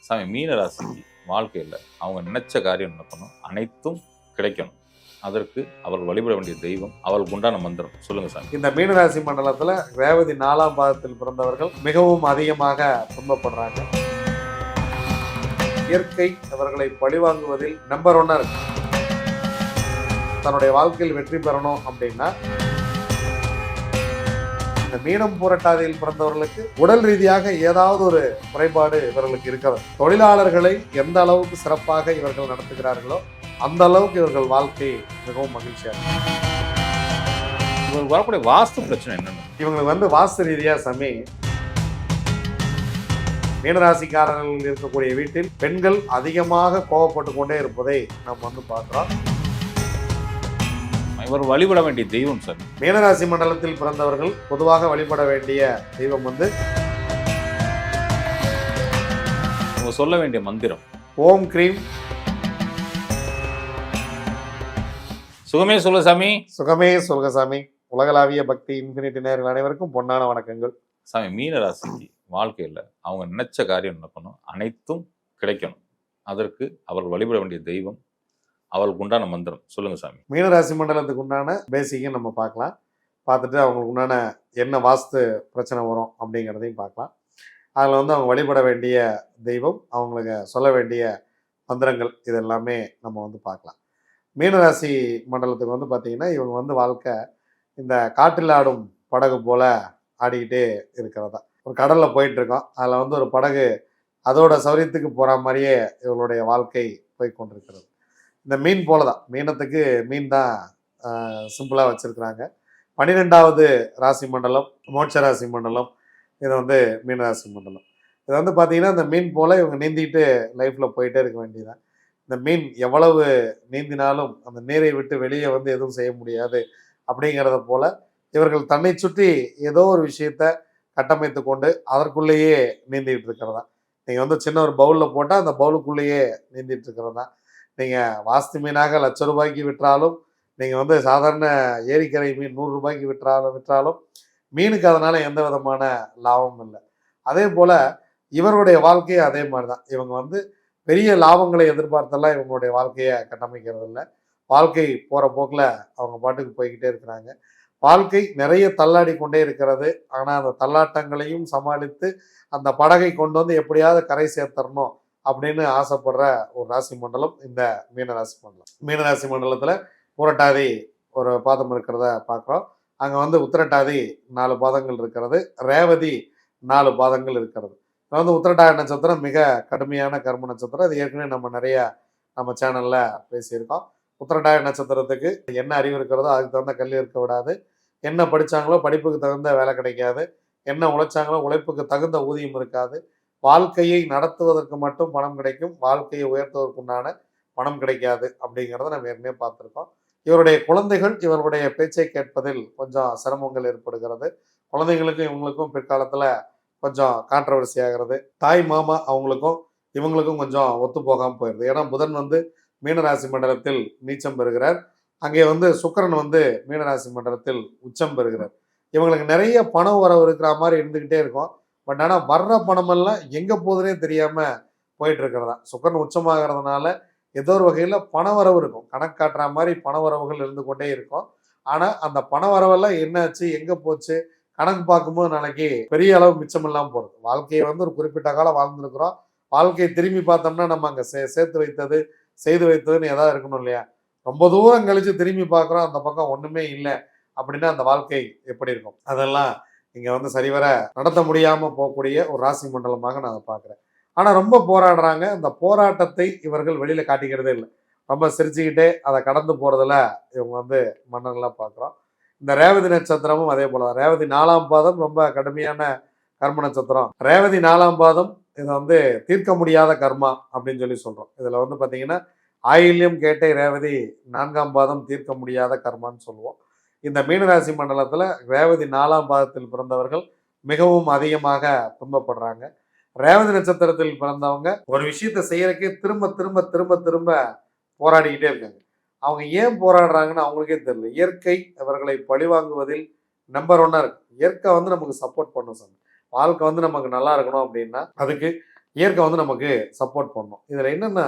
சாமி மீன ராசிக்கு வாழ்க்கையில் அவங்க நினைச்ச காரியம் நடக்கணும், அனைத்தும் கிடைக்கணும். அதற்கு அவர்கள் வழிபட வேண்டிய தெய்வம், அவர்களுக்கு உண்டான மந்திரம் சொல்லுங்க சாமி. இந்த மீனராசி மண்டலத்துல ரேவதி 4ஆம் பாதத்தில் பிறந்தவர்கள் மிகவும் அதிகமாக துன்பப்படுறாங்க. இயற்கை அவர்களை பழிவாங்குவதில் நம்பர் 1 இருக்கு. தன்னுடைய வாழ்க்கையில் வெற்றி பெறணும் அப்படின்னா இந்த மீனம் புரட்டாதியில் பிறந்தவர்களுக்கு உடல் ரீதியாக ஏதாவது ஒரு குறைபாடு இவர்களுக்கு இருக்கிறது. தொழிலாளர்களை எந்த அளவுக்கு சிறப்பாக இவர்கள் நடத்துகிறார்களோ அந்த அளவுக்கு இவர்கள் வாழ்க்கை மிகவும் மகிழ்ச்சியாக. இவங்களுக்கு வரக்கூடிய வாஸ்து பிரச்சனை என்னன்னு, இவங்களுக்கு வாஸ்து ரீதியா சாமி, மீனராசிக்காரர்கள் இருக்கக்கூடிய வீட்டில் பெண்கள் அதிகமாக கோபப்பட்டு கொண்டே இருப்பதை நாம் பார்க்கிறோம். இவர் வழிபட வேண்டிய தெய்வம் சார். மீனராசி மண்டலத்தில் பிறந்தவர்கள் பொதுவாக வழிபட வேண்டிய தெய்வம் சொல்ல வேண்டிய மந்திரம் ஓம் கிரீம். சுகமே சொல்ல சாமி. சுகமே சொல்க சாமி. உலகளாவிய பக்தி இன்ஃபினிட்டி நேயர்கள் அனைவருக்கும் பொன்னான வணக்கங்கள். சாமி, மீனராசிக்கு வாழ்க்கையில் அவங்க நினைச்ச காரியம் நடக்கணும், அனைத்தும் கிடைக்கணும். அதற்கு அவர்கள் வழிபட வேண்டிய தெய்வம், அவளுக்கு உண்டான மந்திரம் சொல்லுங்க சாமி. மீனராசி மண்டலத்துக்கு உண்டான பேசிக்கை நம்ம பார்க்கலாம். பார்த்துட்டு அவங்களுக்கு உண்டான என்ன வாஸ்து பிரச்சனை வரும் அப்படிங்கிறதையும் பார்க்கலாம். அதில் அவங்க வழிபட வேண்டிய தெய்வம், அவங்களுக்கு சொல்ல வேண்டிய மந்திரங்கள், இதெல்லாமே நம்ம பார்க்கலாம். மீனராசி மண்டலத்துக்கு பார்த்தீங்கன்னா இவங்க வாழ்க்கை இந்த காற்றில் ஆடும் படகு போல ஆடிக்கிட்டே இருக்கிறதா. ஒரு கடலில் போயிட்டுருக்கோம், அதில் ஒரு படகு அதோட சௌரியத்துக்கு போகிற மாதிரியே இவங்களுடைய வாழ்க்கை போய் கொண்டிருக்கிறது. இந்த மீன் போல தான், மீனத்துக்கு மீன் தான் சிம்பிளாக வச்சுருக்குறாங்க. 12வது ராசி மண்டலம் மோட்ச ராசி மண்டலம், இது மீனராசி மண்டலம். இது பார்த்தீங்கன்னா இந்த மீன் போல் இவங்க நீந்திட்டு லைஃப்பில் போயிட்டே இருக்க வேண்டியதான். இந்த மீன் எவ்வளவு நீந்தினாலும் அந்த நீரை விட்டு வெளியே எதுவும் செய்ய முடியாது. அப்படிங்கிறத போல் இவர்கள் தன்னை சுற்றி ஏதோ ஒரு விஷயத்த கட்டமைத்து கொண்டு அதற்குள்ளேயே நீந்திட்டு இருக்கிறதா. நீங்கள் சின்ன ஒரு பவுலில் போட்டால் அந்த பவுலுக்குள்ளேயே நீந்திட்டு இருக்கிறதா. நீங்கள் வாஸ்து மீனாக ₹1,00,000 விற்றாலும், நீங்கள் சாதாரண ஏரிக்கரை மீன் ₹100 விற்றாலும் மீனுக்கு அதனால் எந்த விதமான லாபமும் இல்லை. அதே போல் இவருடைய வாழ்க்கையை அதே மாதிரி தான். இவங்க பெரிய லாபங்களை எதிர்பார்த்தெல்லாம் இவங்களுடைய வாழ்க்கையை கட்டமைக்கிறது இல்லை. வாழ்க்கை போகிற போக்கில் அவங்க பாட்டுக்கு போய்கிட்டே இருக்கிறாங்க. வாழ்க்கை நிறைய தள்ளாடி கொண்டே இருக்கிறது. ஆனால் அந்த தள்ளாட்டங்களையும் சமாளித்து அந்த படகை கொண்டு எப்படியாவது கரை சேர்த்தரணும் அப்படின்னு ஆசைப்படுற ஒரு ராசி மண்டலம் இந்த மீனராசி மண்டலம். மீனராசி மண்டலத்தில் புரட்டாதி ஒரு பாதம் இருக்கிறத பார்க்குறோம். அங்கே உத்திரட்டாதி 4 பாதங்கள் இருக்கிறது, ரேவதி 4 பாதங்கள் இருக்கிறது. உத்திரட்டாதி நட்சத்திரம் மிக கடுமையான கர்ம நட்சத்திரம். இது ஏற்கனவே நம்ம சேனலில் பேசியிருக்கோம். உத்திரட்டாதி நட்சத்திரத்துக்கு என்ன அறிவு இருக்கிறதோ அதுக்கு தகுந்த கல்வி இருக்க விடாது. என்ன படித்தாங்களோ படிப்புக்கு தகுந்த வேலை கிடைக்காது. என்ன உழைச்சாங்களோ உழைப்புக்கு தகுந்த ஊதியம் இருக்காது. வாழ்க்கையை நடத்துவதற்கு மட்டும் பணம் கிடைக்கும், வாழ்க்கையை உயர்த்துவதற்குண்டான பணம் கிடைக்காது. அப்படிங்கிறத நம்ம ஏற்கனவே பார்த்துருக்கோம். இவருடைய குழந்தைகள் இவருடைய பேச்சை கேட்பதில் கொஞ்சம் சிரமங்கள் ஏற்படுகிறது. குழந்தைங்களுக்கும் இவங்களுக்கும் பிற்காலத்தில் கொஞ்சம் கான்ட்ரவர்சி ஆகிறது. தாய் மாமா அவங்களுக்கும் இவங்களுக்கும் கொஞ்சம் ஒத்து போகாமல் போயிடுது. ஏன்னா புதன் மீனராசி மண்டலத்தில் நீச்சம் பெறுகிறார். அங்கே சுக்கிரன் மீனராசி மண்டலத்தில் உச்சம் பெறுகிறார். இவங்களுக்கு நிறைய பணம் வரவு இருக்கிற மாதிரி இருந்துக்கிட்டே இருக்கும். பட் ஆனால் வர்ற பணமெல்லாம் எங்கே போகுதுன்னே தெரியாமல் போயிட்டு இருக்கிறதா. சுக்கரன் உச்சமாகிறதுனால ஏதோ ஒரு வகையில் பண வரவு இருக்கும், கணக்கு காட்டுற மாதிரி பண வரவுகள் இருந்து கொண்டே இருக்கும். ஆனால் அந்த பண வரவெல்லாம் என்னாச்சு, எங்கே போச்சு, கணக்கு பார்க்கும்போது நாளைக்கு பெரிய அளவு மிச்சம் இல்லாமல் போகிறது. வாழ்க்கையை ஒரு குறிப்பிட்ட காலம் வாழ்ந்துருக்குறோம். வாழ்க்கையை திரும்பி பார்த்தோம்னா நம்ம அங்கே சேர்த்து வைத்தது செய்து வைத்ததுன்னு எதாவது இருக்கணும் இல்லையா. ரொம்ப தூரம் கழித்து திரும்பி பார்க்குறோம், அந்த பக்கம் ஒன்றுமே இல்லை அப்படின்னா அந்த வாழ்க்கை எப்படி இருக்கும். அதெல்லாம் இங்கே சரிவர நடத்த முடியாமல் போகக்கூடிய ஒரு ராசி மண்டலமாக நான் அதை பார்க்குறேன். ஆனால் ரொம்ப போராடுறாங்க. இந்த போராட்டத்தை இவர்கள் வெளியில் காட்டிக்கிறதே இல்லை. ரொம்ப சிரிச்சுக்கிட்டே அதை கடந்து போகிறதுல இவங்க மன்னர்களாக பார்க்குறோம். இந்த ரேவதி நட்சத்திரமும் அதே போல தான். ரேவதி 4ஆம் பாதம் ரொம்ப கடுமையான கர்ம நட்சத்திரம். ரேவதி 4ஆம் பாதம் இதை தீர்க்க முடியாத கர்மா அப்படின்னு சொல்கிறோம். இதில் பார்த்தீங்கன்னா ஆயில்யம் கேட்டை ரேவதி 4ஆம் பாதம் தீர்க்க முடியாத கர்மான்னு சொல்லுவோம். இந்த மீனராசி மண்டலத்தில் ரேவதி 4ஆம் பாதத்தில் பிறந்தவர்கள் மிகவும் அதிகமாக துன்பப்படுறாங்க. ரேவதி நட்சத்திரத்தில் பிறந்தவங்க ஒரு விஷயத்தை செய்யறதுக்கே திரும்ப திரும்ப திரும்ப திரும்ப போராடிக்கிட்டே இருக்காங்க. அவங்க ஏன் போராடுறாங்கன்னு அவங்களுக்கே தெரியல. இயற்கை அவர்களை பழிவாங்குவதில் நம்பர் 1 இருக்கு. இயற்கை நமக்கு சப்போர்ட் பண்ணும் சார். வாழ்க்கை நமக்கு நல்லா இருக்கணும் அப்படின்னா அதுக்கு இயற்கை வந்து நமக்கு சப்போர்ட் பண்ணும். இதில் என்னன்னா,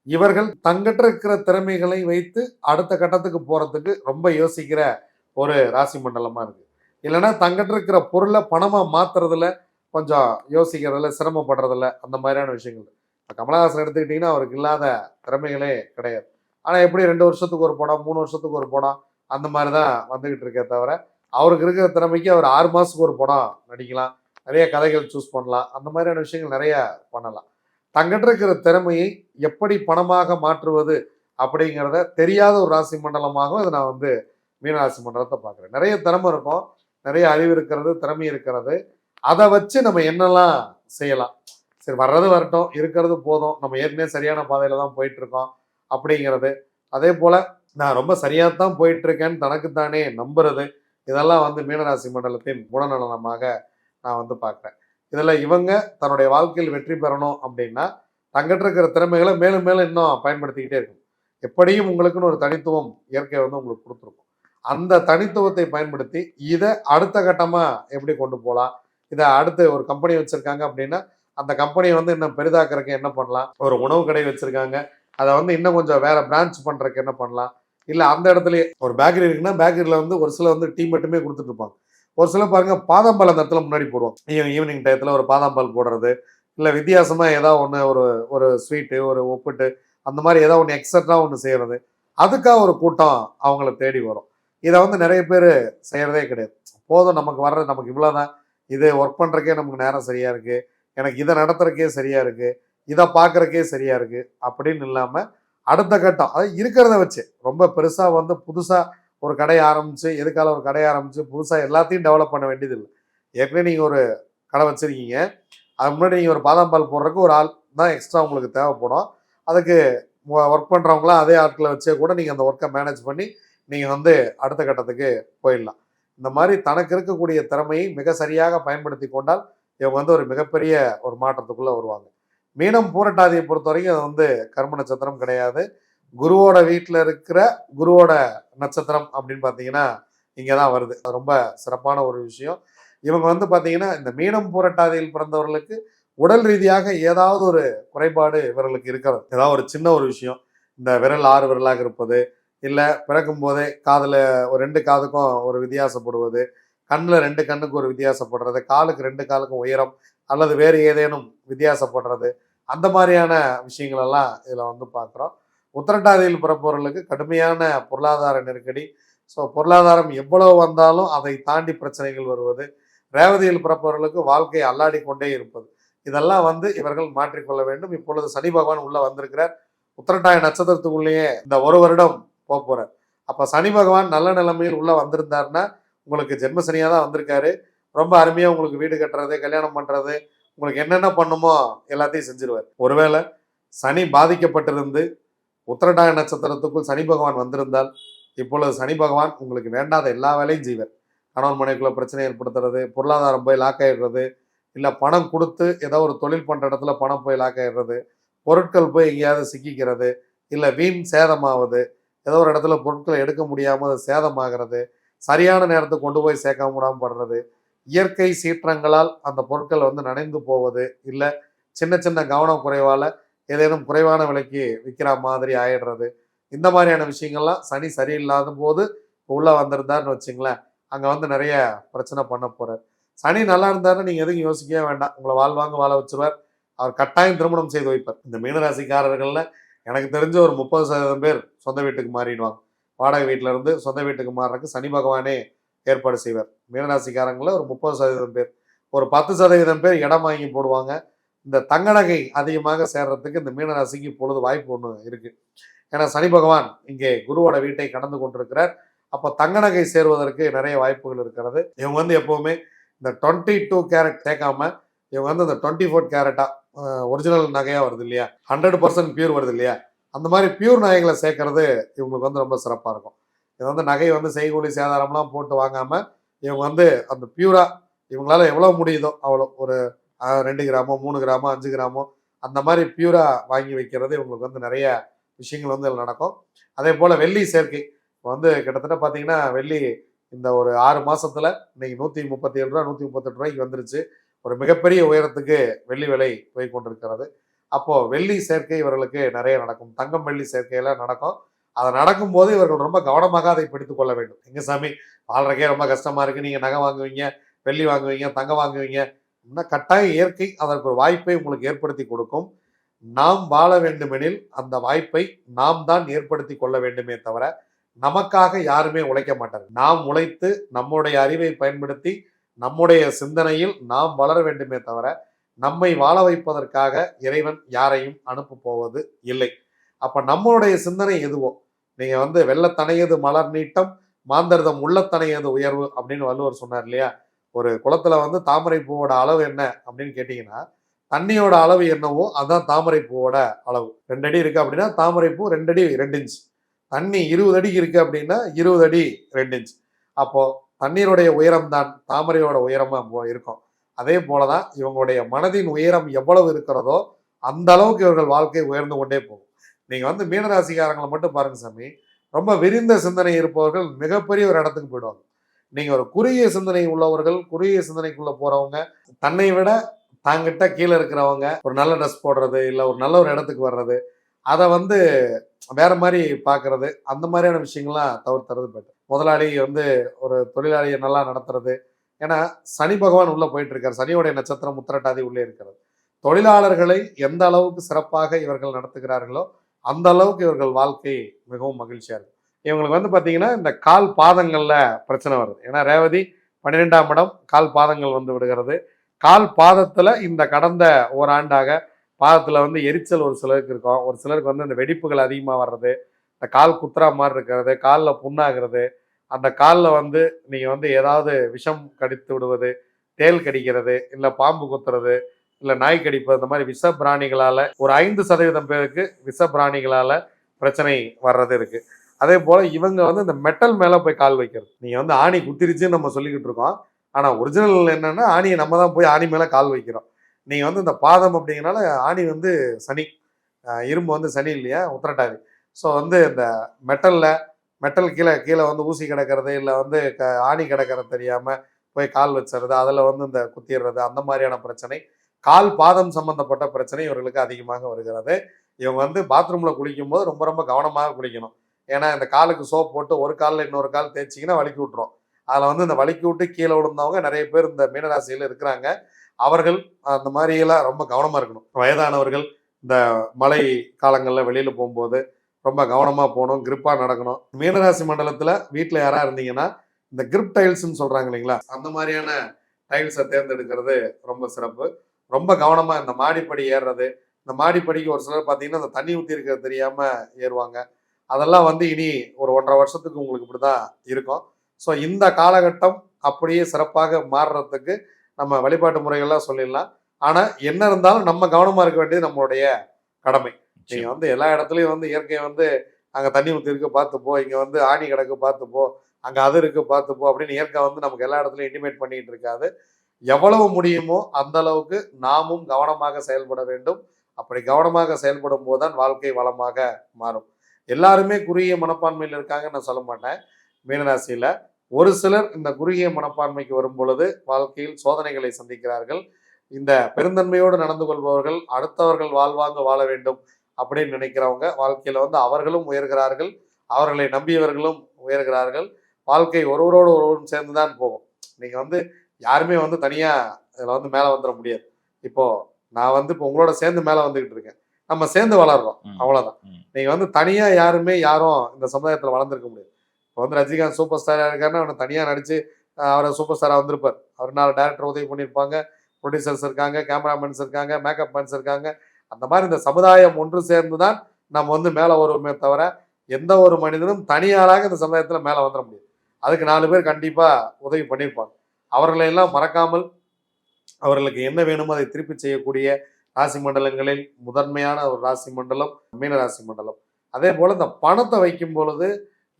இவர்கள் தங்கிட்ட இருக்கிற திறமைகளை வைத்து அடுத்த கட்டத்துக்கு போறதுக்கு ரொம்ப யோசிக்கிற ஒரு ராசி மண்டலமா இருக்கு. இல்லைன்னா தங்கிட்ட இருக்கிற பொருளை பணமா மாத்துறதுல கொஞ்சம் யோசிக்கிறதுல சிரமப்படுறதில்ல அந்த மாதிரியான விஷயங்கள். இப்போ கமலஹாசன் எடுத்துக்கிட்டிங்கன்னா அவருக்கு இல்லாத திறமைகளே கிடையாது. ஆனால் எப்படி 2 வருஷத்துக்கு ஒரு படம் 3 வருஷத்துக்கு ஒரு படம் அந்த மாதிரி தான் வந்துகிட்டு இருக்கே தவிர அவருக்கு இருக்கிற திறமைக்கு அவர் 6 மாதத்துக்கு ஒரு படம் நடிக்கலாம், நிறைய கதைகள் சூஸ் பண்ணலாம், அந்த மாதிரியான விஷயங்கள் நிறைய பண்ணலாம். தங்கிட்ட இருக்கிற திறமையை எப்படி பணமாக மாற்றுவது அப்படிங்கிறத தெரியாத ஒரு ராசி மண்டலமாகவும் இதை நான் வந்து மீனராசி மண்டலத்தை பார்க்குறேன். நிறைய திறமை இருக்கும், நிறைய அறிவு இருக்கிறது, திறமை இருக்கிறது. அதை வச்சு நம்ம என்னெல்லாம் செய்யலாம், சரி வர்றது வரட்டும், இருக்கிறது போதும், நம்ம ஏற்கனவே சரியான பாதையில தான் போயிட்டு இருக்கோம் அப்படிங்கிறது. அதே போல நான் ரொம்ப சரியாக தான் போயிட்டு இருக்கேன்னு தனக்குத்தானே நம்புறது, இதெல்லாம் வந்து மீனராசி மண்டலத்தின் குணநலனமாக நான் வந்து பார்க்குறேன். இதில் இவங்க தன்னுடைய வாழ்க்கையில் வெற்றி பெறணும் அப்படின்னா தங்கிட்ட இருக்கிற திறமைகளை மேலும் மேலும் இன்னும் பயன்படுத்திக்கிட்டே இருக்கும். எப்படியும் உங்களுக்குன்னு ஒரு தனித்துவம் இயற்கை வந்து உங்களுக்கு கொடுத்துருக்கும். அந்த தனித்துவத்தை பயன்படுத்தி இதை அடுத்த கட்டமாக எப்படி கொண்டு போகலாம், இதை அடுத்து ஒரு கம்பெனி வச்சுருக்காங்க அப்படின்னா அந்த கம்பெனியை வந்து இன்னும் பெரிதாக்குறதுக்கு என்ன பண்ணலாம், ஒரு உணவு கடை வச்சுருக்காங்க அதை வந்து இன்னும் கொஞ்சம் வேற பிரான்ச் பண்ணுறதுக்கு என்ன பண்ணலாம், இல்லை அந்த இடத்துலயே ஒரு பேக்கரி இருக்குன்னா பேக்கரியில் வந்து ஒரு சில வந்து டீ மட்டுமே கொடுத்துட்டு இருப்பாங்க. ஒரு சில பாருங்க பாதாம் பால் அந்த இடத்துல முன்னாடி போடுவோம், ஈவினிங் டயத்தில் ஒரு பாதாம் பால் போடுறது, இல்லை வித்தியாசமாக ஏதாவது ஒன்று ஒரு ஒரு ஸ்வீட்டு ஒரு ஒப்பிட்டு அந்த மாதிரி ஏதாவது ஒன்று எக்ஸட்ரா ஒன்று செய்கிறது, அதுக்காக ஒரு கூட்டம் அவங்கள தேடி வரும். இதை வந்து நிறைய பேர் செய்கிறதே கிடையாது. போதும் நமக்கு வர்றது நமக்கு இவ்வளோதான், இது ஒர்க் பண்ணுறக்கே நமக்கு நேரம் சரியாக இருக்குது, எனக்கு இதை நடத்துறக்கே சரியாக இருக்குது, இதை பார்க்குறக்கே சரியாக இருக்குது அப்படின்னு இல்லாமல் அடுத்த கட்டம் அது இருக்கிறத வச்சு ரொம்ப பெருசாக வந்து புதுசாக ஒரு கடையை ஆரம்பித்து எதுக்கால ஒரு கடையை ஆரம்பித்து புதுசாக எல்லாத்தையும் டெவலப் பண்ண வேண்டியது இல்லை. ஏற்கனவே நீங்கள் ஒரு கடை வச்சுருக்கீங்க, அதுக்கு முன்னாடி நீங்கள் ஒரு பாதாம் பால் போடுறதுக்கு ஒரு ஆள் தான் எக்ஸ்ட்ரா உங்களுக்கு தேவைப்படும். அதுக்கு ஒர்க் பண்ணுறவங்களாம் அதே ஆட்களை வச்சே கூட நீங்கள் அந்த ஒர்க்கை மேனேஜ் பண்ணி நீங்கள் வந்து அடுத்த கட்டத்துக்கு போயிடலாம். இந்த மாதிரி தனக்கு இருக்கக்கூடிய திறமையை மிக சரியாக பயன்படுத்தி கொண்டால் இவங்க வந்து ஒரு மிகப்பெரிய ஒரு மாற்றத்துக்குள்ளே வருவாங்க. மீனம் பூரட்டாதியை பொறுத்த வரைக்கும் அது வந்து கர்ம நட்சத்திரம் கிடையாது. குருவோட வீட்டில் இருக்கிற குருவோட நட்சத்திரம் அப்படின்னு பார்த்தீங்கன்னா இங்கே தான் வருது. அது ரொம்ப சிறப்பான ஒரு விஷயம். இவங்க வந்து பார்த்தீங்கன்னா இந்த மீனம் பூரட்டாதியில் பிறந்தவர்களுக்கு உடல் ரீதியாக ஏதாவது ஒரு குறைபாடு இவர்களுக்கு இருக்கிறது. ஏதாவது ஒரு சின்ன ஒரு விஷயம், இந்த விரல் 6 விரலாக இருப்பது, இல்லை பிறக்கும் போதே காதில் ஒரு 2 காதுக்கும் ஒரு வித்தியாசப்படுவது, கண்ணில் 2 கண்ணுக்கு ஒரு வித்தியாசப்படுறது, காலுக்கு 2 காலுக்கும் உயரம் அல்லது வேறு ஏதேனும் வித்தியாசப்படுறது, அந்த மாதிரியான விஷயங்கள் எல்லாம் இதில் வந்து பார்க்குறோம். உத்திரட்டாதியில் பிறப்பவர்களுக்கு கடுமையான பொருளாதார நெருக்கடி. ஸோ பொருளாதாரம் எவ்வளவு வந்தாலும் அதை தாண்டி பிரச்சனைகள் வருவது, ரேவதியில் பிறப்பவர்களுக்கு வாழ்க்கை அல்லாடி கொண்டே இருப்பது, இதெல்லாம் வந்து இவர்கள் மாற்றிக்கொள்ள வேண்டும். இப்பொழுது சனி பகவான் உள்ள வந்திருக்கிறார். உத்திரட்டாய நட்சத்திரத்துக்குள்ளேயே இந்த 1 வருடம் போறார். அப்ப சனி பகவான் நல்ல நிலைமையில் உள்ள வந்திருந்தாருன்னா உங்களுக்கு ஜென்ம சனியா தான் வந்திருக்காரு. ரொம்ப அருமையா உங்களுக்கு வீடு கட்டுறது, கல்யாணம் பண்றது, உங்களுக்கு என்னென்ன பண்ணுமோ எல்லாத்தையும் செஞ்சிருவார். ஒருவேளை சனி பாதிக்கப்பட்டிருந்து உத்திரட்டாய நட்சத்திரத்துக்குள் சனி பகவான் வந்திருந்தால் இப்பொழுது சனி பகவான் உங்களுக்கு வேண்டாத எல்லா வேலையும் செய்வார். கணவன் மனைவிக்குள்ள பிரச்சனை ஏற்படுத்துறது, பொருளாதாரம் போய் லாக் ஆயிடுறது, இல்லை பணம் கொடுத்து ஏதோ ஒரு தொழில் பண்ணுற இடத்துல பணம் போய் லாக் ஆயிடுறது, பொருட்கள் போய் எங்கேயாவது சிக்கிக்கிறது, இல்லை வீண் சேதமாவது, ஏதோ ஒரு இடத்துல பொருட்களை எடுக்க முடியாமல் அது சேதமாகிறது, சரியான நேரத்துக்கு கொண்டு போய் சேர்க்க முடியாமல் படுறது, இயற்கை சீற்றங்களால் அந்த பொருட்கள் வந்து நனைந்து போவது, இல்லை சின்ன சின்ன கவனம் குறைவால் ஏதேனும் குறைவான விலைக்கு விற்கிற மாதிரி ஆயிடுறது, இந்த மாதிரியான விஷயங்கள்லாம் சனி சரியில்லாத போது உள்ளே வந்திருந்தாருன்னு வச்சுங்களேன், அங்கே வந்து நிறைய பிரச்சனை பண்ண போகிறார். சனி நல்லா இருந்தாருன்னா நீங்கள் எதுவும் யோசிக்கவே வேண்டாம், உங்களை வாழ்வாங்க வாழ வச்சுருவார். அவர் கட்டாயம் திருமணம் செய்து வைப்பார். இந்த மீனராசிக்காரர்களில் எனக்கு தெரிஞ்ச ஒரு 30% பேர் சொந்த வீட்டுக்கு மாறிடுவாங்க. வாடகை வீட்டில இருந்து சொந்த வீட்டுக்கு மாறுறதுக்கு சனி பகவானே ஏற்பாடு செய்வார். மீனராசிக்காரங்களில் ஒரு 30% பேர், ஒரு 10% பேர் இடம் வாங்கி போடுவாங்க. இந்த தங்க நகை அதிகமாக சேர்றதுக்கு இந்த மீனராசிக்கு இப்பொழுது வாய்ப்பு ஒன்று இருக்கு. ஏன்னா சனி பகவான் இங்கே குருவோட வீட்டை கடந்து கொண்டிருக்கிறார். அப்போ தங்க நகை சேருவதற்கு நிறைய வாய்ப்புகள் இருக்கிறது. இவங்க வந்து எப்பவுமே இந்த 22 கேரட் சேர்க்காம இவங்க வந்து இந்த 24 கேரட்டா ஒரிஜினல் நகையா வருது இல்லையா, 100% பியூர் வருது இல்லையா, அந்த மாதிரி பியூர் நகைகளை சேர்க்கறது இவங்களுக்கு வந்து ரொம்ப சிறப்பாக இருக்கும். இது வந்து நகை வந்து செய்கூலி சேதாரம்லாம் போட்டு வாங்காம இவங்க வந்து அந்த பியூரா இவங்களால எவ்வளோ முடியுதோ அவ்வளோ, ஒரு 2 கிராமோ 3 கிராமோ 5 கிராமோ அந்த மாதிரி பியூரா வாங்கி வைக்கிறது இவங்களுக்கு வந்து நிறைய விஷயங்கள் வந்து இதில் நடக்கும். அதே போல் வெள்ளி சேர்க்கை வந்து கிட்டத்தட்ட பார்த்தீங்கன்னா வெள்ளி இந்த ஒரு 6 மாசத்துல இன்னைக்கு 137 ரூபா 138 ரூபாய்க்கு வந்துருச்சு. ஒரு மிகப்பெரிய உயரத்துக்கு வெள்ளி விலை போய் கொண்டிருக்கிறது. அப்போ வெள்ளி சேர்க்கை இவர்களுக்கு நிறைய நடக்கும். தங்கம் வெள்ளி சேர்க்கையெல்லாம் நடக்கும். அது நடக்கும்போது இவர்கள் ரொம்ப கவனமாக அதை பிடித்துக் கொள்ள வேண்டும். எங்க சாமி வாழ்றக்கே ரொம்ப கஷ்டமா இருக்கு, நீங்க நகை வாங்குவீங்க, வெள்ளி வாங்குவீங்க, தங்கம் வாங்குவீங்க, இன்னும் கட்டாயம் இயற்கை அதற்கு ஒரு வாய்ப்பை உங்களுக்கு ஏற்படுத்தி கொடுக்கும். நாம் வாழ வேண்டுமெனில் அந்த வாய்ப்பை நாம் தான் ஏற்படுத்தி கொள்ள வேண்டுமே தவிர நமக்காக யாருமே உழைக்க மாட்டார். நாம் உழைத்து நம்முடைய அறிவை பயன்படுத்தி நம்முடைய சிந்தனையில் நாம் வளர வேண்டுமே தவிர நம்மை வாழ வைப்பதற்காக இறைவன் யாரையும் அனுப்ப போவது இல்லை. அப்ப நம்மளுடைய சிந்தனை எதுவோ, நீங்க வெள்ளத்தனையது மலர் நீட்டம் மாந்தர்தம் உள்ளத்தனையது உயர்வு அப்படின்னு வள்ளுவர் சொன்னார் இல்லையா? ஒரு குளத்துல தாமரை பூவோட அளவு என்ன அப்படின்னு கேட்டீங்கன்னா, தண்ணியோட அளவு என்னவோ அதான் தாமரை பூவோட அளவு. 2 அடி இருக்கு அப்படின்னா தாமரை பூ 2 அடி 2 இன்ச். தண்ணி 20 அடிக்கு இருக்கு அப்படின்னா 20 அடி 2 இன்ச். அப்போ தண்ணீருடைய உயரம் தான் தாமரையோட உயரமா இருக்கும். அதே போலதான் இவங்களுடைய மனதின் உயரம் எவ்வளவு இருக்கிறதோ அந்த அளவுக்கு இவர்கள் வாழ்க்கை உயர்ந்து கொண்டே போகும். நீங்க மீனராசிக்காரங்களை மட்டும் பாருங்க சாமி, ரொம்ப விரிந்த சிந்தனை இருப்பவர்கள் மிகப்பெரிய ஒரு இடத்துக்கு போயிடுவாங்க. நீங்க ஒரு குறுகிய சிந்தனை உள்ளவர்கள், குறுகிய சிந்தனைக்குள்ள போறவங்க, தன்னை விட தாங்கிட்ட கீழே இருக்கிறவங்க ஒரு நல்ல ட்ரெஸ் போடுறது, இல்லை ஒரு நல்ல ஒரு இடத்துக்கு வர்றது, அதை வேற மாதிரி பார்க்கறது, அந்த மாதிரியான விஷயங்கள்லாம் தவிர்த்துறது பெட்டர். முதலாளி ஒரு தொழிலாளியை நல்லா நடத்துறது. ஏன்னா சனி பகவான் உள்ள போயிட்டு இருக்காரு, சனியோடைய நட்சத்திரம் உத்திரட்டாதி உள்ளே இருக்கிறது. தொழிலாளர்களை எந்த அளவுக்கு சிறப்பாக இவர்கள் நடத்துகிறார்களோ அந்த அளவுக்கு இவர்கள் வாழ்க்கை மிகவும் மகிழ்ச்சியா இருக்கும். இவங்களுக்கு பார்த்தீங்கன்னா இந்த கால் பாதங்கள்ல பிரச்சனை வருது. ஏன்னா ரேவதி 12ஆம் இடம், கால் பாதங்கள் விடுகிறது. கால் பாதத்துல இந்த கடந்த ஓராண்டாக பாதத்துல எரிச்சல் ஒரு சிலருக்கு இருக்கும். ஒரு சிலருக்கு இந்த வெடிப்புகள் அதிகமாக வர்றது, இந்த கால் குத்துறா மாதிரி இருக்கிறது, காலில் புண்ணாகிறது, அந்த காலில் நீங்கள் ஏதாவது விஷம் கடித்து விடுவது, தேல் கடிக்கிறது, இல்லை பாம்பு குத்துறது, இல்லை நாய் கடிப்பது, இந்த மாதிரி விஷ பிராணிகளால் ஒரு 5% பேருக்கு விஷ பிராணிகளால் பிரச்சனை வர்றது இருக்கு. அதே போல் இவங்க இந்த மெட்டல் மேலே போய் கால் வைக்கிறது. நீங்கள் ஆணி குத்திருச்சுன்னு நம்ம சொல்லிக்கிட்டு இருக்கோம். ஆனால் ஒரிஜினல் என்னன்னா ஆணியை நம்ம தான் போய் ஆணி மேலே கால் வைக்கிறோம். நீங்கள் இந்த பாதம் அப்படிங்கிறனால ஆணி சனி, இரும்பு சனி இல்லையா, உத்திரட்டாதி. ஸோ இந்த மெட்டல் கீழே கீழே ஊசி கிடக்கிறது, இல்லை ஆணி கிடக்கிறது தெரியாமல் போய் கால் வச்சுறது, அதில் இந்த குத்திடுறது, அந்த மாதிரியான பிரச்சனை, கால் பாதம் சம்பந்தப்பட்ட பிரச்சனை இவர்களுக்கு அதிகமாக வருகிறது. இவங்க பாத்ரூமில் குளிக்கும் போது ரொம்ப ரொம்ப கவனமாக குளிக்கணும். ஏன்னா இந்த காலுக்கு சோப் போட்டு ஒரு காலில் இன்னொரு கால் தேய்ச்சிங்கன்னா வலிக்கி விட்டுரும். அதில் இந்த வலிக்கி விட்டு கீழே விழுந்தவங்க நிறைய பேர் இந்த மீனராசியில் இருக்கிறாங்க. அவர்கள் அந்த மாதிரியெல்லாம் ரொம்ப கவனமாக இருக்கணும். வயதானவர்கள் இந்த மழை காலங்களில் வெளியில் போகும்போது ரொம்ப கவனமாக போகணும், கிரிப்பாக நடக்கணும். மீனராசி மண்டலத்தில் வீட்டில் யாராக இருந்தீங்கன்னா இந்த கிரிப் டைல்ஸ்ன்னு சொல்கிறாங்க இல்லைங்களா, அந்த மாதிரியான டைல்ஸை தேர்ந்தெடுக்கிறது ரொம்ப சிறப்பு. ரொம்ப கவனமாக இந்த மாடிப்படி ஏறுறது, இந்த மாடிப்படிக்கு ஒரு சிலர் பார்த்தீங்கன்னா இந்த தண்ணி ஊற்றி இருக்கிறது தெரியாமல் ஏறுவாங்க. அதெல்லாம் இனி ஒரு 1.5 வருஷத்துக்கு உங்களுக்கு இப்படி தான் இருக்கும். ஸோ இந்த காலகட்டம் அப்படியே சிறப்பாக மாறுறதுக்கு நம்ம வழிபாட்டு முறைகள்லாம் சொல்லிடலாம். ஆனால் என்ன இருந்தாலும் நம்ம கவனமாக இருக்க வேண்டியது நம்மளுடைய கடமை. நீங்கள் எல்லா இடத்துலையும் இயற்கை அங்கே தண்ணி ஊற்றி இருக்கு பார்த்துப்போ, இங்கே ஆணி கிடக்கு பார்த்துப்போ, அங்கே அது இருக்கு பார்த்துப்போ அப்படின்னு இயற்கை நமக்கு எல்லா இடத்துலையும் இன்டிமேட் பண்ணிட்டு இருக்காது. எவ்வளவு முடியுமோ அந்த அளவுக்கு நாமும் கவனமாக செயல்பட வேண்டும். அப்படி கவனமாக செயல்படும் போதுதான் வாழ்க்கை வளமாக மாறும். எல்லாருமே குறுகிய மனப்பான்மையில் இருக்காங்கன்னு நான் சொல்ல மாட்டேன். மீனராசியில ஒரு சிலர் இந்த குறுகிய மனப்பான்மைக்கு வரும் பொழுது வாழ்க்கையில் சோதனைகளை சந்திக்கிறார்கள். இந்த பெருந்தன்மையோடு நடந்து கொள்பவர்கள் அடுத்தவர்கள் வாழ்வாங்க வாழ வேண்டும் அப்படின்னு நினைக்கிறவங்க வாழ்க்கையில அவர்களும் உயர்கிறார்கள், அவர்களை நம்பியவர்களும் உயர்கிறார்கள். வாழ்க்கை ஒருவரோடு ஒருவரும் சேர்ந்துதான் போகும். நீங்க யாருமே தனியா இதுல மேல வந்துட முடியாது. இப்போ நான் இப்போ உங்களோட சேர்ந்து மேல வந்துகிட்டு இருக்கேன், நம்ம சேர்ந்து வளர்றோம், அவ்வளவுதான். நீங்க தனியா யாரும் இந்த சமுதாயத்துல வளர்ந்துருக்க முடியாது. இப்போ ரஜினிகாந்த் சூப்பர் ஸ்டாரா இருக்காருன்னா அவனை தனியா நடிச்சு அவரை சூப்பர் ஸ்டாரா வந்திருப்பார். அவர் 4 டேரக்டர் உதவி பண்ணியிருப்பாங்க, ப்ரொடியூசர்ஸ் இருக்காங்க, கேமராமேன்ஸ் இருக்காங்க, மேக்கப் மேன்ஸ் இருக்காங்க. அந்த மாதிரி இந்த சமுதாயம் ஒன்று சேர்ந்துதான் நம்ம மேல வருவோமே தவிர எந்த ஒரு மனிதனும் தனியாராக இந்த சமுதாயத்துல மேல வந்துட முடியாது. அதுக்கு 4 பேர் கண்டிப்பா உதவி பண்ணியிருப்பாங்க. அவர்களை எல்லாம் மறக்காமல் அவர்களுக்கு என்ன வேணுமோ அதை திருப்பி செய்யக்கூடிய ராசி மண்டலங்களில் முதன்மையான ஒரு ராசி மண்டலம் மீன ராசி மண்டலம். அதே போல இந்த பணத்தை வைக்கும் பொழுது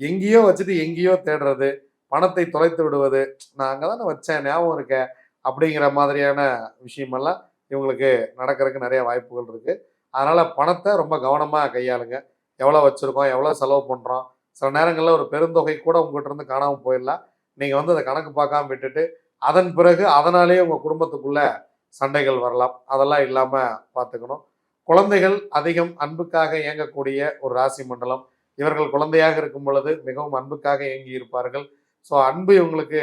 எங்கேயோ வச்சுட்டு எங்கேயோ தேடுறது, பணத்தை தொலைத்து விடுவது, நான் அங்கதானே வச்சேன் ஞாபகம் இருக்க அப்படிங்கிற மாதிரியான விஷயமெல்லாம் இவங்களுக்கு நடக்கிறதுக்கு நிறைய வாய்ப்புகள் இருக்கு. அதனால பணத்தை ரொம்ப கவனமா கையாளுங்க. எவ்வளவு வச்சிருக்கோம், எவ்வளவு செலவு பண்றோம், சில நேரங்களில் ஒரு பெருந்தொகை கூட உங்ககிட்ட இருந்து காணாமல் போயிடலாம். நீங்க அதை கணக்கு பார்க்காம விட்டுட்டு அதன் பிறகு அதனாலேயே உங்க குடும்பத்துக்குள்ள சண்டைகள் வரலாம். அதெல்லாம் இல்லாம பார்த்துக்கணும். குழந்தைகள் அதிகம் அன்புக்காக இயங்கக்கூடிய ஒரு ராசி மண்டலம். இவர்கள் குழந்தையாக இருக்கும் பொழுது மிகவும் அன்புக்காக இயங்கி இருப்பார்கள். ஸோ அன்பு இவங்களுக்கு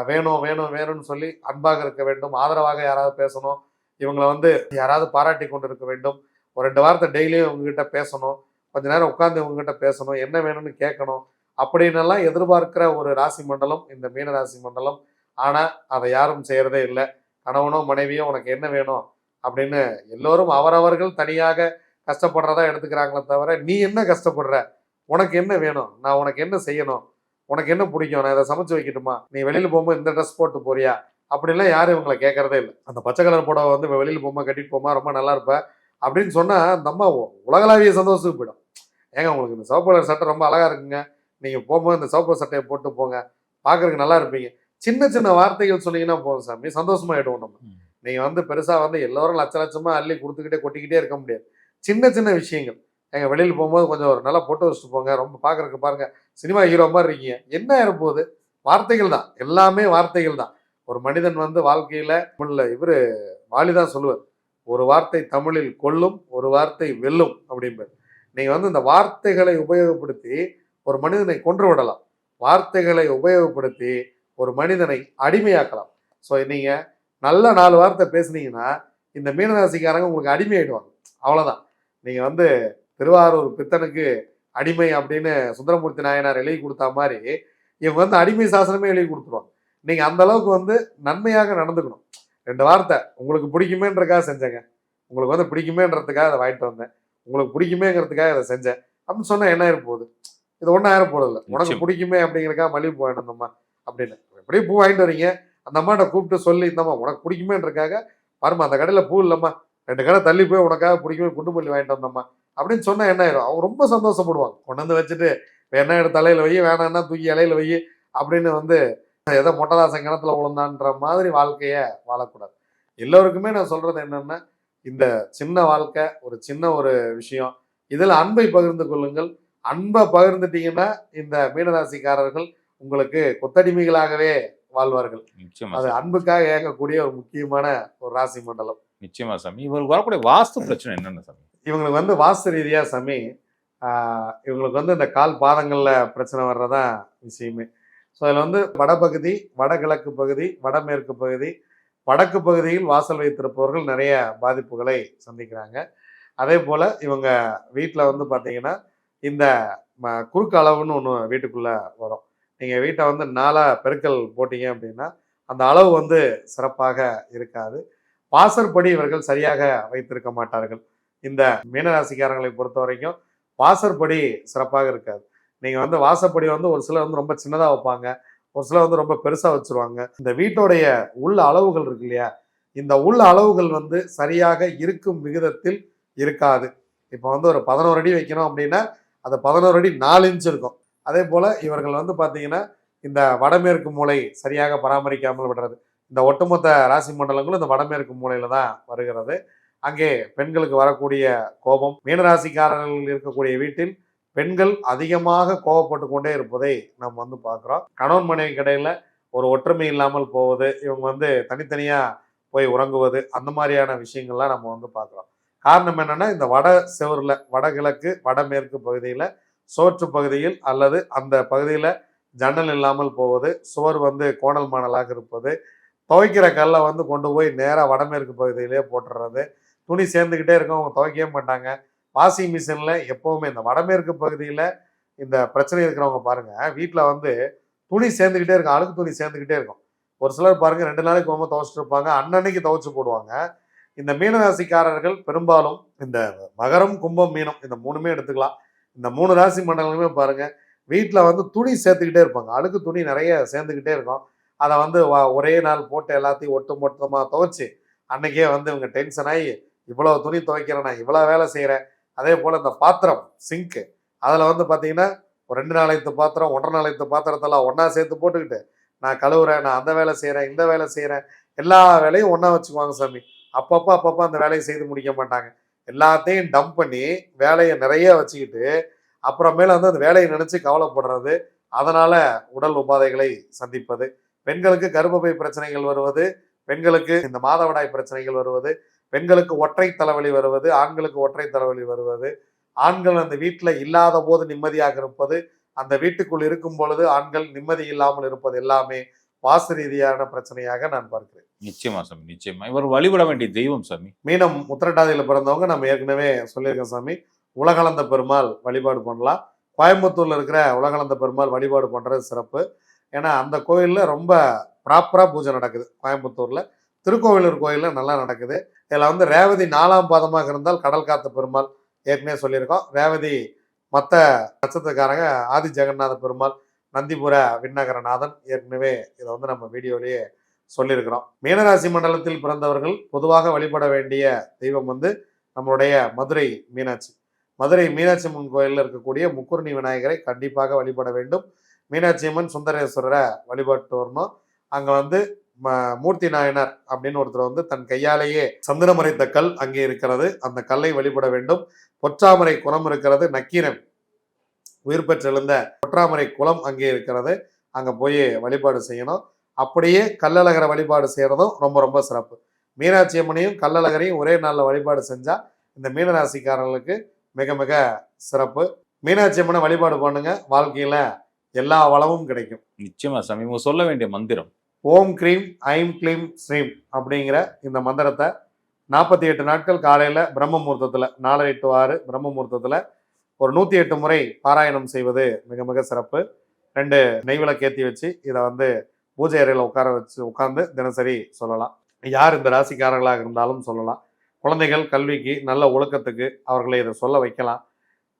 வேணும் வேணும் வேணும்னு சொல்லி அன்பாக இருக்க வேண்டும். ஆதரவாக யாராவது பேசணும். இவங்களை வந்து யாராவது பாராட்டி கொண்டு இருக்க வேண்டும். ஒரு 2 வார்த்தை டெய்லியும் இவங்ககிட்ட பேசணும். கொஞ்ச நேரம் உட்காந்து இவங்ககிட்ட பேசணும். என்ன வேணும்னு கேட்கணும். அப்படின்னெல்லாம் எதிர்பார்க்கிற ஒரு ராசி மண்டலம் இந்த மீன ராசி மண்டலம். ஆனா அதை யாரும் செய்யறதே இல்லை. கணவனோ மனைவியோ உனக்கு என்ன வேணும் அப்படின்னு எல்லோரும் அவரவர்கள் தனியாக கஷ்டப்படுறதா எடுத்துக்கிறாங்களே தவிர, நீ என்ன கஷ்டப்படுற, உனக்கு என்ன வேணும், நான் உனக்கு என்ன செய்யணும், உனக்கு என்ன பிடிக்கும், நான் இதை சமைச்சு வைக்கட்டுமா, நீ வெளியில போகும்போது இந்த ட்ரெஸ் போட்டு போறியா, அப்படின்லாம் யாரும் இவங்களை கேட்கறதே இல்லை. அந்த பச்சை கலர் புடவை வந்து வெளியில போகும்போது கட்டிட்டு போமா, ரொம்ப நல்லா இருப்ப அப்படின்னு சொன்னா அந்த அம்மா உலகளாவிய சந்தோஷத்துக்கு போயிடும். ஏங்க உங்களுக்கு இந்த சிவப்பு கலர் சட்டை ரொம்ப அழகா இருக்குங்க, நீங்க போகும்போது இந்த சிவப்பு சட்டையை போட்டு போங்க, பாக்குறதுக்கு நல்லா இருப்பீங்க. சின்ன சின்ன வார்த்தைகள் சொன்னீங்கன்னா போதும் சாமி, சந்தோஷமா ஆயிடுவோம் நம்ம. நீங்க வந்து பெருசா வந்து எல்லாரும் லட்ச லட்சமா அள்ளி கொடுத்துக்கிட்டே கொட்டிக்கிட்டே இருக்க முடியாது. சின்ன சின்ன விஷயங்கள், எங்க வெளியில போகும்போது கொஞ்சம் ஒரு நல்லா போட்டோ வச்சுட்டு போங்க, ரொம்ப பாக்குறதுக்கு பாருங்க சினிமா ஹீரோ மாதிரி இருக்கீங்க, என்ன ஆயிருப்போகுது, வார்த்தைகள் தான், எல்லாமே வார்த்தைகள் தான். ஒரு மனிதன் வந்து வாழ்க்கையில இவரு வாலிதான் சொல்லுவார், ஒரு வார்த்தை தமிழில் கொல்லும், ஒரு வார்த்தை வெல்லும் அப்படின்பார். நீங்க வந்து இந்த வார்த்தைகளை உபயோகப்படுத்தி ஒரு மனிதனை கொன்று விடலாம். வார்த்தைகளை உபயோகப்படுத்தி ஒரு மனிதனை அடிமையாக்கலாம். ஸோ நீங்க நல்ல 4 வார்த்தை பேசுனீங்கன்னா இந்த மீனராசிக்காரங்க உங்களுக்கு அடிமையாயிடுவாங்க. அவ்வளவுதான். நீங்க வந்து திருவாரூர் பித்தனுக்கு அடிமை அப்படின்னு சுந்தரமூர்த்தி நாயனார் எழுதி கொடுத்தா மாதிரி இவங்க வந்து அடிமை சாசனமே எழுதி கொடுத்துருவாங்க. நீங்க அந்த அளவுக்கு வந்து நன்மையாக நடந்துக்கணும். 2 வார்த்தை உங்களுக்கு பிடிக்குமேன்றதுக்காக செஞ்சேங்க, உங்களுக்கு வந்து பிடிக்குமேன்றதுக்காக அதை வாங்கிட்டு வந்தேன், உங்களுக்கு பிடிக்குமேங்கிறதுக்காக இதை செஞ்சேன் அப்படின்னு சொன்னா என்ன ஆயிரம் போகுது? இது ஒன்றும் ஆயிரம் போறது இல்லை. உனக்கு பிடிக்குமே அப்படிங்கிறக்காக மல்லிகை பூ வாங்கிட்டு வந்தோம்மா அப்படின்னு எப்படியே பூ வாங்கிட்டு வரீங்க, அந்த அம்மாட்ட கூப்பிட்டு சொல்லி இந்தம்மா உனக்கு பிடிக்குமேன்றக்காக பாருமா அந்த கடையில் பூ இல்லைம்மா, 2 கடை தள்ளி போய் உனக்காக பிடிக்குமே குண்டு மல்லி வாங்கிட்டு வந்தோம்மா அப்படின்னு சொன்னா என்ன ஆயிரும்? அவங்க ரொம்ப சந்தோஷப்படுவாங்க. கொண்டு வந்து வச்சுட்டு வேணா எடுத்து தலையில வை, வேணான்னா தூக்கி இலையில வை அப்படின்னு வந்து ஏதோ மொட்டதாசன் கிணத்துல விழுந்தான்ற மாதிரி வாழ்க்கைய வாழக்கூடாது. எல்லோருக்குமே நான் சொல்றது என்னன்னா, இந்த சின்ன வாழ்க்கை ஒரு சின்ன ஒரு விஷயம், இதுல அன்பை பகிர்ந்து கொள்ளுங்கள். அன்பை பகிர்ந்துட்டீங்கன்னா இந்த மீனராசிக்காரர்கள் உங்களுக்கு கொத்தடிமைகளாகவே வாழ்வார்கள். அது அன்புக்காக இயங்கக்கூடிய ஒரு முக்கியமான ஒரு ராசி மண்டலம். நிச்சயமா சாமி. இவங்களுக்கு வரக்கூடிய வாஸ்து பிரச்சனை என்னென்ன சாமி? இவங்களுக்கு வந்து வாஸ்து ரீதியா சாமி, இவங்களுக்கு வந்து இந்த கால் பாதங்கள்ல பிரச்சனை வர்றதா விஷயமே. ஸோ அதில் வந்து வடபகுதி, வடகிழக்கு பகுதி, வடமேற்கு பகுதி, வடக்கு பகுதியில் வாசல் வைத்திருப்பவர்கள் நிறைய பாதிப்புகளை சந்திக்கிறாங்க. அதே போல் இவங்க வீட்டில் வந்து பார்த்தீங்கன்னா இந்த குறுக்கு அளவுன்னு ஒன்று வீட்டுக்குள்ளே வரும். நீங்கள் வீட்டை வந்து 4 பெருக்கல் போட்டீங்க அப்படின்னா அந்த அளவு வந்து சிறப்பாக இருக்காது. வாசற்படி இவர்கள் சரியாக வைத்திருக்க மாட்டார்கள். இந்த மீனராசிக்காரங்களை பொறுத்த வரைக்கும் வாசற்படி சிறப்பாக இருக்காது. நீங்கள் வந்து வாசப்படி வந்து ஒரு சிலர் வந்து ரொம்ப சின்னதாக வைப்பாங்க, ஒரு சிலர் வந்து ரொம்ப பெருசாக வச்சுருவாங்க. இந்த வீட்டோடைய உள்ள அளவுகள் இருக்கு இல்லையா, இந்த உள்ள அளவுகள் வந்து சரியாக இருக்கும் விகிதத்தில் இருக்காது. இப்போ வந்து ஒரு 11 அடி வைக்கணும் அப்படின்னா அது 11 அடி 4 இன்ச் இருக்கும். அதே போல் இவர்கள் வந்து பார்த்தீங்கன்னா இந்த வடமேற்கு மூலை சரியாக பராமரிக்காமல் விடுறது. இந்த ஒட்டுமொத்த ராசி மண்டலங்களும் இந்த வடமேற்கு மூலையில தான் வருகிறது. அங்கே பெண்களுக்கு வரக்கூடிய கோபம், மீனராசிக்காரர்கள் இருக்கக்கூடிய வீட்டில் பெண்கள் அதிகமாக கோபப்பட்டு கொண்டே இருப்பதை நம்ம வந்து பார்க்குறோம். கணவன் மனைவி இடையில ஒரு ஒற்றுமை இல்லாமல் போவது, இவங்க வந்து தனித்தனியாக போய் உறங்குவது, அந்த மாதிரியான விஷயங்கள்லாம் நம்ம வந்து பார்க்குறோம். காரணம் என்னன்னா இந்த வட செவரில் வடகிழக்கு வடமேற்கு பகுதியில் சோற்று பகுதியில் அல்லது அந்த பகுதியில் ஜன்னல் இல்லாமல் போவது, சுவர் வந்து கோணல் மாணலாக இருப்பது, துவைக்கிற கல்லை வந்து கொண்டு போய் நேராக வடமேற்கு பகுதியிலே போட்டுடுறது, துணி சேர்ந்துக்கிட்டே இருக்கும், அவங்க துவைக்கவே மாட்டாங்க. வாஷிங் மிஷினில் எப்போவுமே இந்த வடமேற்கு பகுதியில் இந்த பிரச்சனை இருக்கிறவங்க பாருங்கள், வீட்டில் வந்து துணி சேர்ந்துக்கிட்டே இருக்கும், அழுக்கு துணி சேர்ந்துக்கிட்டே இருக்கும். ஒரு சிலர் பாருங்கள் 2 நாளைக்கு போகும்போது துவைச்சிட்டு இருப்பாங்க, அன்னன்னைக்கு துவைச்சு போடுவாங்க. இந்த மீனராசிக்காரர்கள் பெரும்பாலும் இந்த மகரம் கும்பம் மீனம் இந்த 3மே எடுத்துக்கலாம். இந்த 3 ராசி மண்டலங்களுமே பாருங்கள் வீட்டில் வந்து துணி சேர்த்துக்கிட்டே இருப்பாங்க, அழுக்கு துணி நிறைய சேர்ந்துக்கிட்டே இருக்கும். அதை வந்து ஒரே நாள் போட்டு எல்லாத்தையும் ஒட்டு மொத்தமாக துவைச்சி அன்னைக்கே வந்து இவங்க டென்ஷன் ஆகி இவ்வளோ துணி துவைக்கிறேன், நான் இவ்வளோ வேலை செய்கிறேன். அதே போல் இந்த பாத்திரம் சிங்க்கு அதில் வந்து பார்த்தீங்கன்னா ஒரு 2 நாளைத்து பாத்திரம் 1.5 நாளைத்து பாத்திரத்தெல்லாம் ஒன்றா சேர்த்து போட்டுக்கிட்டு நான் கழுவுறேன், நான் அந்த வேலை செய்கிறேன், இந்த வேலை செய்கிறேன், எல்லா வேலையும் ஒன்றா வச்சுக்குவாங்க சாமி. அப்பப்போ அந்த வேலையை செய்து முடிக்க மாட்டாங்க. எல்லாத்தையும் டம்ப் பண்ணி வேலையை நிறைய வச்சுக்கிட்டு அப்புறமேல வந்து அந்த வேலையை நினச்சி கவலைப்படுறது, அதனால் உடல் உபாதைகளை சந்திப்பது, பெண்களுக்கு கர்ப்பப்பை பிரச்சனைகள் வருவது, பெண்களுக்கு இந்த மாதவிடாய் பிரச்சனைகள் வருவது, பெண்களுக்கு ஒற்றை தலைவலி வருவது, ஆண்களுக்கு ஒற்றை தலைவலி வருவது, ஆண்கள் அந்த வீட்டில் இல்லாத போது நிம்மதியாக இருப்பது, அந்த வீட்டுக்குள் இருக்கும் பொழுது ஆண்கள் நிம்மதி இல்லாமல் இருப்பது எல்லாமே வாஸ்து ரீதியான பிரச்சனையாக நான் பார்க்கிறேன். நிச்சயமா சாமி, நிச்சயமா. இவர் வழிபட வேண்டிய தெய்வம் சாமி. மீனம் உத்திரட்டாதியில பிறந்தவங்க நம்ம ஏற்கனவே சொல்லியிருக்கோம் சாமி, உலகளந்த பெருமாள் வழிபாடு பண்ணலாம். கோயம்புத்தூர்ல இருக்கிற உலகளந்த பெருமாள் வழிபாடு பண்றது சிறப்பு. ஏன்னா அந்த கோயில்ல ரொம்ப ப்ராப்பரா பூஜை நடக்குது. கோயம்புத்தூர்ல திருக்கோவிலூர் கோயில்ல நல்லா நடக்குது. இதுல வந்து ரேவதி 4ஆம் பாதமாக இருந்தால் கடல் காத்த பெருமாள் ஏற்கனவே சொல்லியிருக்கோம். ரேவதி மற்ற நட்சத்திரக்காரங்க ஆதி ஜெகநாத பெருமாள், நந்திபுர விண்ணகரநாதன், ஏற்கனவே இதை வந்து நம்ம வீடியோலயே சொல்லியிருக்கிறோம். மீனராசி மண்டலத்தில் பிறந்தவர்கள் பொதுவாக வழிபட வேண்டிய தெய்வம் வந்து நம்மளுடைய மதுரை மீனாட்சி. மதுரை மீனாட்சி அம்மன் கோயிலில் இருக்கக்கூடிய முக்குருணி விநாயகரை கண்டிப்பாக வழிபட வேண்டும். மீனாட்சி அம்மன் சுந்தரேஸ்வரரை வழிபட்டு வரணும். அங்கே வந்து மூர்த்தி நாயனார் அப்படின்னு ஒருத்தர் வந்து தன் கையாலேயே சந்திரமறைத்த கல் அங்கே இருக்கிறது. அந்த கல்லை வழிபட வேண்டும். பொற்றாமரை குளம் இருக்கிறது. நக்கீரன் உயிர் பெற்றெழுந்த பொற்றாமரை குளம் அங்கே இருக்கிறது. அங்கே போய் வழிபாடு செய்யணும். அப்படியே கள்ளழகரை வழிபாடு செய்கிறதும் ரொம்ப ரொம்ப சிறப்பு. மீனாட்சி அம்மனையும் கள்ளழகரையும் ஒரே நாளில் வழிபாடு செஞ்சால் இந்த மீனராசிக்காரர்களுக்கு மிக மிக சிறப்பு. மீனாட்சி அம்மனை வழிபாடு பண்ணுங்க, வாழ்க்கையில் எல்லா வளமும் கிடைக்கும். நிச்சயமா சாமி. இவங்க சொல்ல வேண்டிய மந்திரம் ஓம் க்ரீம் ஐம் க்ளீம் ஸ்ரீம் அப்படிங்கிற இந்த மந்திரத்தை 48 நாட்கள் காலையில் பிரம்ம முகூர்த்தத்தில் 4 to 6 பிரம்ம முகூர்த்தத்தில் ஒரு 108 முறை பாராயணம் செய்வது மிக மிக சிறப்பு. 2 நெய் விளக்கு ஏற்றி வச்சு இதை வந்து பூஜை அறையில் உட்கார்ந்து தினசரி சொல்லலாம். யார் இந்த ராசிக்காரர்களாக இருந்தாலும் சொல்லலாம். குழந்தைகள் கல்விக்கு நல்ல ஒழுக்கத்துக்கு அவர்களை இதை சொல்ல வைக்கலாம்.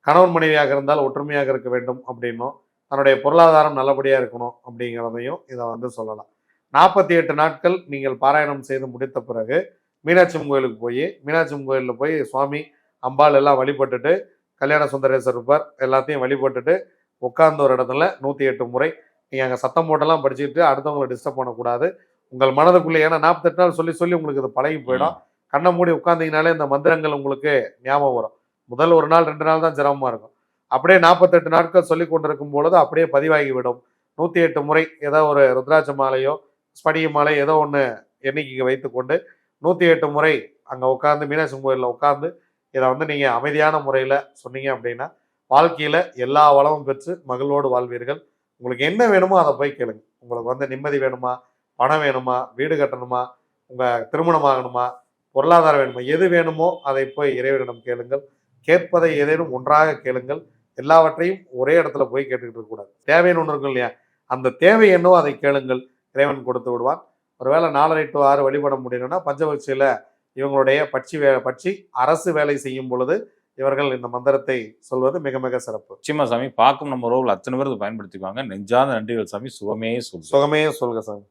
கணவன் மனைவியாக இருந்தால் ஒற்றுமையாக இருக்க வேண்டும் அப்படின்னும், தன்னுடைய பொருளாதாரம் நல்லபடியாக இருக்கணும் அப்படிங்கிறதையும் இதை வந்து சொல்லலாம். 48 நாட்கள் நீங்கள் பாராயணம் செய்து முடித்த பிறகு மீனாட்சி அம்மன் கோயிலுக்கு போய் மீனாட்சி அம்மன் கோயிலில் போய் சுவாமி அம்பாள் எல்லாம் வழிபட்டுட்டு, கல்யாண சுந்தரேஸ்வரர் இருப்பார், எல்லாத்தையும் வழிபட்டுட்டு உட்கார்ந்து ஒரு இடத்துல 108 முறை நீங்கள் அங்கே சத்தம் போட்டெல்லாம் படிச்சுக்கிட்டு அடுத்தவங்களை டிஸ்டர்ப் பண்ணக்கூடாது. உங்கள் மனதுக்குள்ளே, ஏன்னா 48 நாள் சொல்லி சொல்லி உங்களுக்கு இது பழகி போயிடும். கண்ணை மூடி உட்கார்ந்தீங்கனாலே இந்த மந்திரங்கள் உங்களுக்கு ஞாபகம் வரும். முதல் 1 நாள் 2 நாள் தான் சிரமமாக இருக்கும். அப்படியே 48 நாட்கள் சொல்லி கொண்டிருக்கும் பொழுது அப்படியே பதிவாகிவிடும். 108 முறை ஏதோ ஒரு ருத்ராட்ச மாலையோ ஸ்படிக மாலை ஏதோ ஒன்று எண்ணிக்கைக்கு வைத்துக்கொண்டு 108 முறை அங்கே உட்காந்து மீனாட்சி கோயிலில் உட்காந்து இதை வந்து நீங்கள் அமைதியான முறையில் சொன்னீங்க அப்படின்னா வாழ்க்கையில் எல்லா வளமும் பெற்று மகிழ்வோடு வாழ்வீர்கள். உங்களுக்கு என்ன வேணுமோ அதை போய் கேளுங்க. உங்களுக்கு வந்து நிம்மதி வேணுமா, பணம் வேணுமா, வீடு கட்டணுமா, உங்கள் திருமணம் ஆகணுமா, பொருளாதாரம் வேணுமா, எது வேணுமோ அதை போய் இறைவனிடம் கேளுங்கள். கேட்பதை ஏதேனும் ஒன்றாக கேளுங்கள். எல்லாவற்றையும் ஒரே இடத்துல போய் கேட்டுக்கிட்டு இருக்கக்கூடாது. தேவைன்னு ஒன்று இருக்கும் இல்லையா, அந்த தேவை என்னவோ அதை கேளுங்கள், இறைவன் கொடுத்து விடுவான். ஒருவேளை 4 to 6 வழிபட முடியணும்னா பஞ்சபட்சியில் இவங்களுடைய பட்சி அரசு வேலை செய்யும் பொழுது இவர்கள் இந்த மந்திரத்தை சொல்வது மிக மிக சிறப்பு. நிச்சயமா சாமி. பார்க்கும் நம்ம ரோல் அத்தனை பேர் பயன்படுத்திக்குவாங்க. நெஞ்சாத நன்றிகள் சாமி. சுகமே சொல்க சாமி.